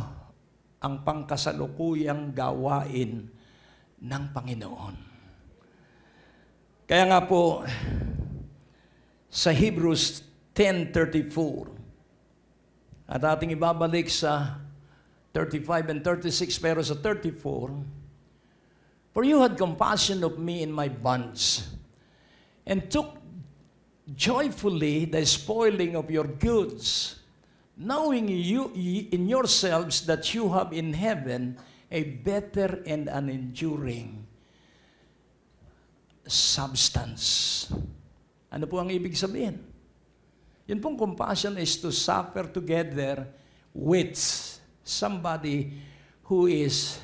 ang pangkasalukuyang gawain ng Panginoon. Kaya nga po, sa Hebrews 10:34, at ating ibabalik sa 35 and 36, pero sa 34, for you had compassion of me in my bonds, and took joyfully the spoiling of your goods, knowing you in yourselves that you have in heaven a better and an enduring substance. Ano po ang ibig sabihin? Yun pong compassion is to suffer together with somebody who is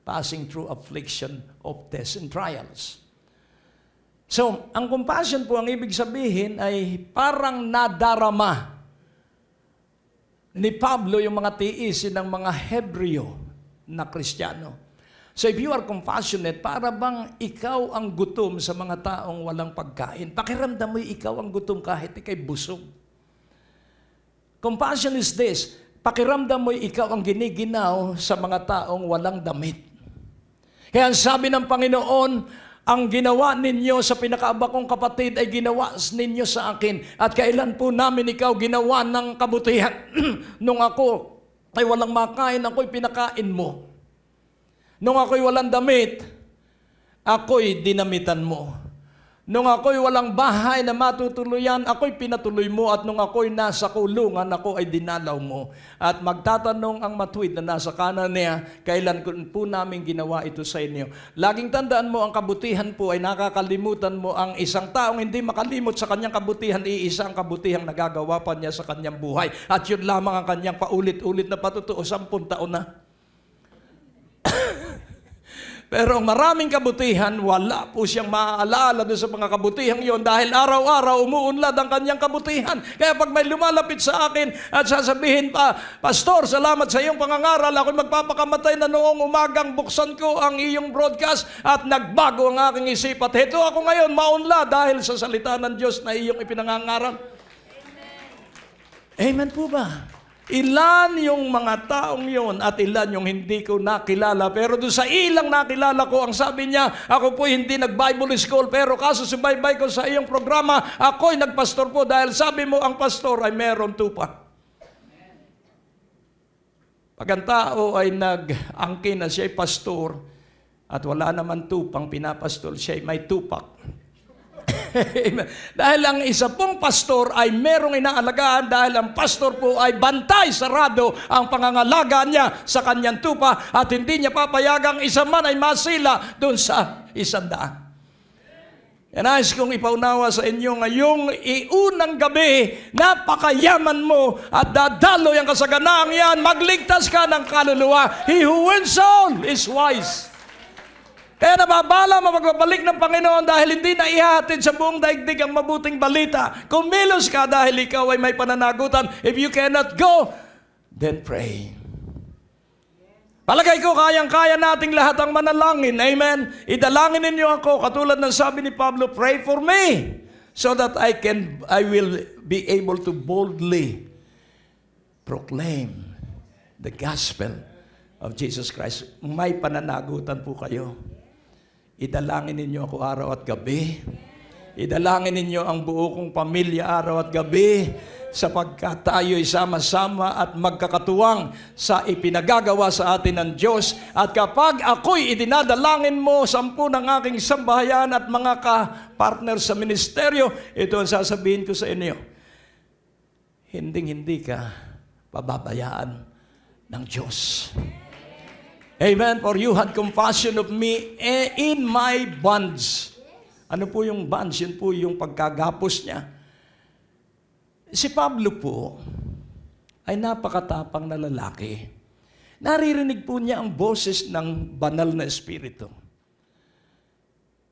passing through affliction of tests and trials. So, ang compassion po, ang ibig sabihin ay parang nadarama ni Pablo yung mga tiisin ng mga Hebreo na Kristiyano. So, if you are compassionate, para bang ikaw ang gutom sa mga taong walang pagkain? Pakiramdam mo ikaw ang gutom kahit ikay busog. Compassion is this, pakiramdam mo ikaw ang giniginaw sa mga taong walang damit. Kaya ang sabi ng Panginoon, ang ginawa ninyo sa pinakaaba kong kapatid ay ginawa ninyo sa akin. At kailan po namin ikaw ginawa ng kabutihan? Nung ako ay walang makain, ako'y pinakain mo. Nung ako'y walang damit, ako'y dinamitan mo. Nung ako'y walang bahay na matutuluyan, ako'y pinatuloy mo. At nung ako'y nasa kulungan, ako ay dinalaw mo. At magtatanong ang matuwid na nasa kanan niya, kailan po namin ginawa ito sa inyo? Laging tandaan mo, ang kabutihan po ay nakakalimutan mo ang isang taong hindi makalimot sa kanyang kabutihan, iisa ang kabutihang nagagawa pa niya sa kanyang buhay. At yun lamang ang kanyang paulit-ulit na patutuo, 10 taon na. Pero maraming kabutihan, wala po siyang maaalala doon sa mga kabutihang yon dahil araw-araw umuunlad ang kanyang kabutihan. Kaya pag may lumalapit sa akin at sasabihin pa, Pastor, salamat sa iyong pangangaral, ako'y magpapakamatay na noong umagang buksan ko ang iyong broadcast at nagbago ang aking isip. At heto ako ngayon, maunlad dahil sa salita ng Diyos na iyong ipinangangaral. Amen po ba? Ilan yung mga taong yon at ilan yung hindi ko nakilala. Pero doon sa ilang nakilala ko, ang sabi niya, ako po hindi nag-Bible school, pero kaso subaybay ko sa iyong programa, ako'y nagpastor po dahil sabi mo ang pastor ay meron tupa. Pag ang tao ay nag-angkin na siya'y pastor at wala naman tupang pinapastol, siya'y may tupak. Dahil ang isa pong pastor ay merong inaalagaan dahil ang pastor po ay bantay sarado ang pangangalaga niya sa kanyang tupa at hindi niya papayagang isa man ay masila doon sa 100. Nais kong ipaunawa sa inyo ngayong iunang gabi, napakayaman mo at dadaloy ang kasaganaang yan, magligtas ka ng kaluluwa. He who wins all is wise. Kaya nababala mapagbabalik ng Panginoon dahil hindi na ihatid sa buong daigdig ang mabuting balita. Kumilos ka dahil ikaw ay may pananagutan. If you cannot go, then pray. Palagay ko, kayang-kaya nating lahat ang manalangin. Amen? Idalangin ninyo ako, katulad ng sabi ni Pablo, pray for me so that I will be able to boldly proclaim the gospel of Jesus Christ. May pananagutan po kayo. Idalangin ninyo ako araw at gabi. Idalangin ninyo ang buo kong pamilya araw at gabi, sapagkat tayo'y sama-sama at magkakatuwang sa ipinagagawa sa atin ng Diyos. At kapag ako'y idinadalangin mo, 10 ng aking sambahayan at mga ka-partner sa ministeryo, ito ang sasabihin ko sa inyo, hinding-hindi ka pababayaan ng Diyos. Amen. For you had compassion of me in my bonds. Ano po yung bonds? Yun po yung pagkagapos niya. Si Pablo po ay napakatapang na lalaki. Naririnig po niya ang boses ng banal na espiritu.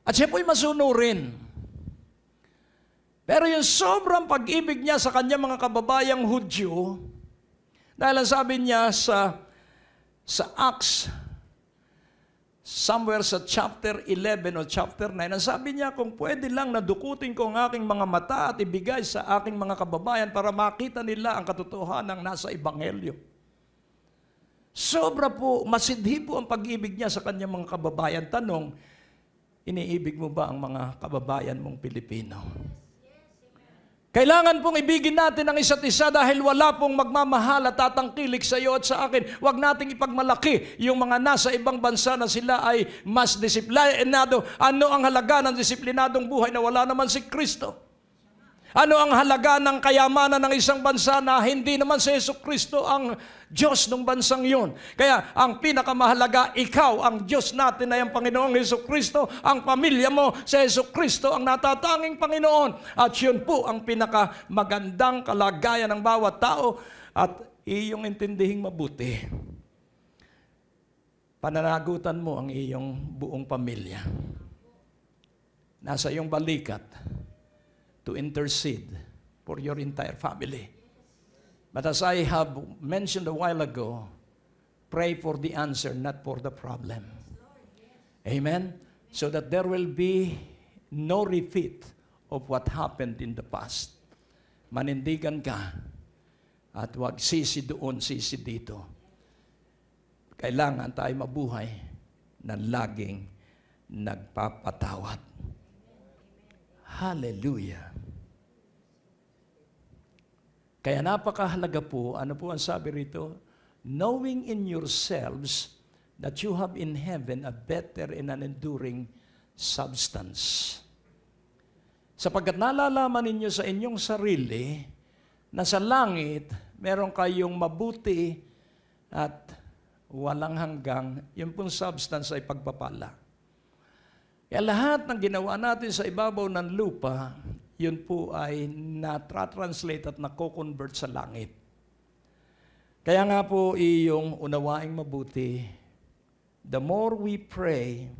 At siya po'y masunurin. Pero yung sobrang pag-ibig niya sa kanyang mga kababayang Hudyo, dahil ang sabi niya sa Acts, somewhere sa chapter 11 o chapter 9, ang sabi niya, kung pwede lang nadukutin ko ang aking mga mata at ibigay sa aking mga kababayan para makita nila ang katotohanan ng nasa Ebanghelyo. Sobra po, masidhi po ang pag-ibig niya sa kanyang mga kababayan. Tanong, iniibig mo ba ang mga kababayan mong Pilipino? Kailangan pong ibigin natin ang isa't isa dahil wala pong magmamahal at tatangkilik sa iyo at sa akin. Huwag nating ipagmalaki yung mga nasa ibang bansa na sila ay mas disiplinado. Ano ang halaga ng disiplinadong buhay na wala naman si Kristo? Ano ang halaga ng kayamanan ng isang bansa na hindi naman si Jesucristo ang Diyos ng bansang yun? Kaya ang pinakamahalaga, ikaw, ang Diyos natin ay ang Panginoong Jesucristo, ang pamilya mo si Jesucristo ang natatanging Panginoon. At yun po ang pinakamagandang kalagayan ng bawat tao at iyong intindihing mabuti. Pananagutan mo ang iyong buong pamilya. Nasa iyong balikat to intercede for your entire family. But as I have mentioned a while ago, pray for the answer, not for the problem. Amen? So that there will be no repeat of what happened in the past. Manindigan ka at huwag sisi doon, sisi dito. Kailangan tayo mabuhay na laging nagpapatawad. Hallelujah. Kaya napakahalaga po, ano po ang sabi rito? Knowing in yourselves that you have in heaven a better and an enduring substance. Sapagkat nalalaman ninyo sa inyong sarili na sa langit, meron kayong mabuti at walang hanggang, yung pong substance ay pagpapala. Kaya lahat ng ginawa natin sa ibabaw ng lupa, yun po ay na-translate at nako-convert sa langit. Kaya nga po iyong unawaing mabuti, the more we pray,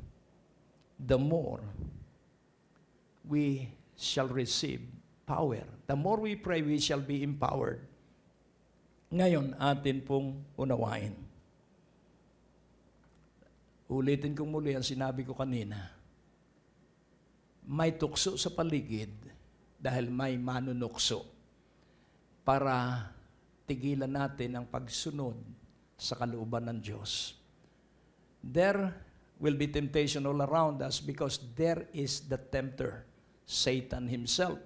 the more we shall receive power. The more we pray, we shall be empowered. Ngayon, atin pong unawain. Ulitin ko muli ang sinabi ko kanina. May tukso sa paligid dahil may manunukso para tigilan natin ang pagsunod sa kalooban ng Diyos. There will be temptation all around us because there is the tempter, Satan himself.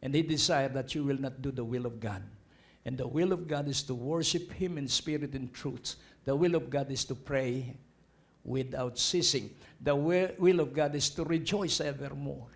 And he desires that you will not do the will of God. And the will of God is to worship Him in spirit and truth. The will of God is to pray without ceasing. The will of God is to rejoice evermore.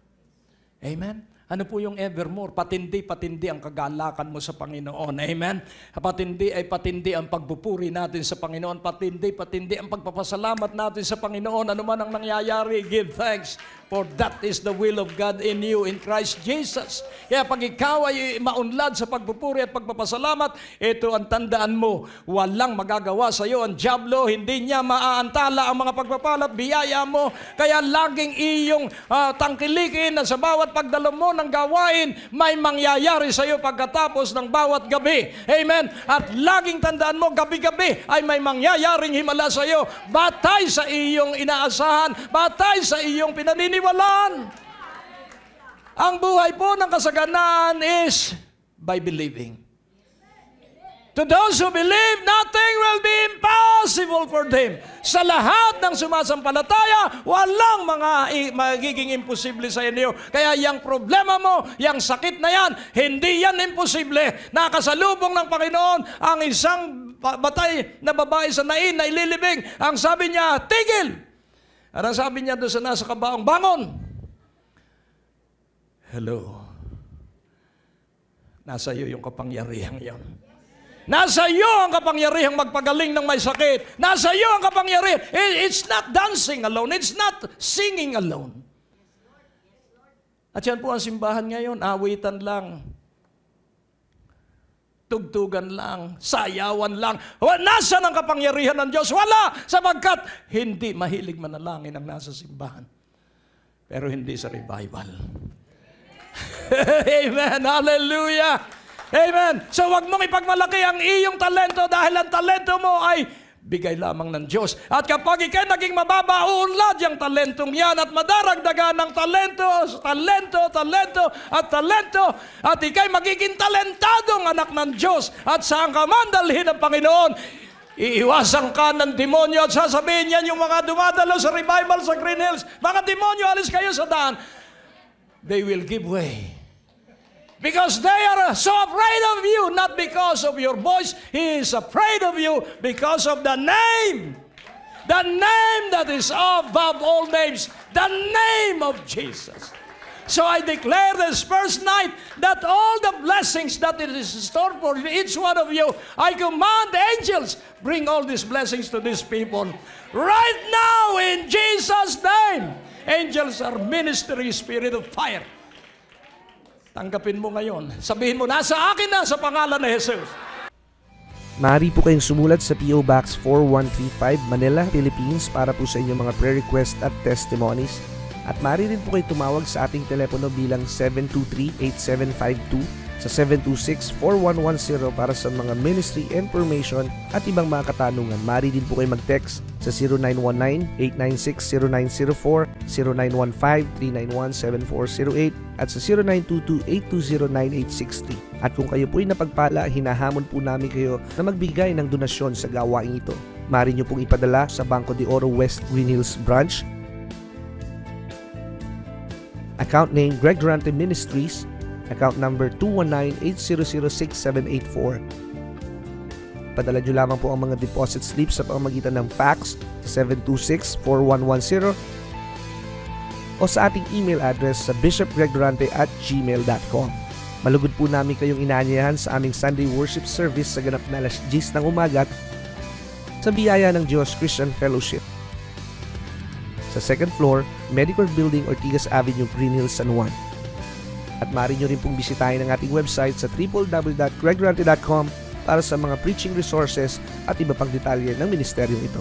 Amen? Ano po yung evermore? Patindi ang kagalakan mo sa Panginoon. Amen? Patindi ang pagpupuri natin sa Panginoon. Patindi ang pagpapasalamat natin sa Panginoon. Ano man ang nangyayari, give thanks. For that is the will of God in you, in Christ Jesus. Kaya pag ikaw ay maunlad sa pagpupuri at pagpapasalamat, ito ang tandaan mo, walang magagawa sa iyo ang dyablo, hindi niya maaantala ang mga pagpapalat, biyaya mo. Kaya laging iyong tangkilikin na sa bawat pagdalo mo ng gawain, may mangyayari sa iyo pagkatapos ng bawat gabi. Amen? At laging tandaan mo, gabi-gabi ay may mangyayaring himala sa iyo, batay sa iyong inaasahan, batay sa iyong pinaniniwalaan. Ang buhay po ng kasaganaan is by believing. To those who believe, nothing will be impossible for them. Sa lahat ng sumasampalataya, walang magiging imposible sa inyo. Kaya yung problema mo, yung sakit na yan, hindi yan imposible. Nakasalubong ng Panginoon ang isang batay na babae sa Nain na ililibing. Ang sabi niya, tigil! At ang sabi niya doon sa nasa kabaong, bangon! Hello. Nasa iyo yung kapangyarihang yon. Nasa iyo ang kapangyarihang magpagaling ng may sakit. Nasa iyo ang kapangyarihan. It's not dancing alone. It's not singing alone. At yan po ang simbahan ngayon. Awitan lang. Tugtugan lang. Sayawan lang. Nasaan ang kapangyarihan ng Diyos? Wala! Sapagkat hindi mahilig manalangin ang nasa simbahan. Pero hindi sa revival. Amen. Hallelujah. Amen. So wag mong ipagmalaki ang iyong talento dahil ang talento mo ay bigay lamang ng Diyos. At kapag ikay naging mababa, uunlad yung talentong yan at madaragdagan ng talento, at ikay magiging talentadong anak ng Diyos. At saan ka man dalhin ng Panginoon, iiwasan ka ng demonyo at sasabihin yan yung mga dumadalo sa revival sa Green Hills, mga demonyo, alis kayo sa daan. They will give way. Because they are so afraid of you, not because of your voice. He is afraid of you because of the name. The name that is above all names. The name of Jesus. So I declare this first night that all the blessings that it is stored for each one of you, I command the angels, bring all these blessings to these people. Right now in Jesus' name. Angels are ministry spirit of fire. Tanggapin mo ngayon. Sabihin mo, nasa akin na sa pangalan ni Jesus. Maaari po kayong sumulat sa P.O. Box 4135, Manila, Philippines para po sa inyong mga prayer request at testimonies. At maaari rin po kayo tumawag sa ating telepono bilang 723-8752 sa 726-4110 para sa mga ministry information at ibang mga katanungan. Maaari din po kayo mag-text sa 0919-896-0904, 0915-391-7408 at sa 0922-820-9860. At kung kayo po ay napagpala, hinahamon po namin kayo na magbigay ng donasyon sa gawain ito. Maaari nyo pong ipadala sa Banco de Oro West Green Hills Branch. Account name Greg Durante Ministries. Account number 219-800-6784. Padala nyo lamang po ang mga deposit slips sa pamamagitan ng fax sa 726-4110 o sa ating email address sa bishopgregdurante@gmail.com. Malugod po namin kayong inaanyayahan sa aming Sunday worship service sa ganap na alas 10 ng umaga sa biyaya ng Diyos Christian Fellowship. Sa second floor, Medical Building, Ortigas Avenue, Green Hills, San Juan. At maaari nyo rin pong bisitahin ang ating website sa www.gregdurante.com para sa mga preaching resources at iba pang detalye ng ministeryong ito.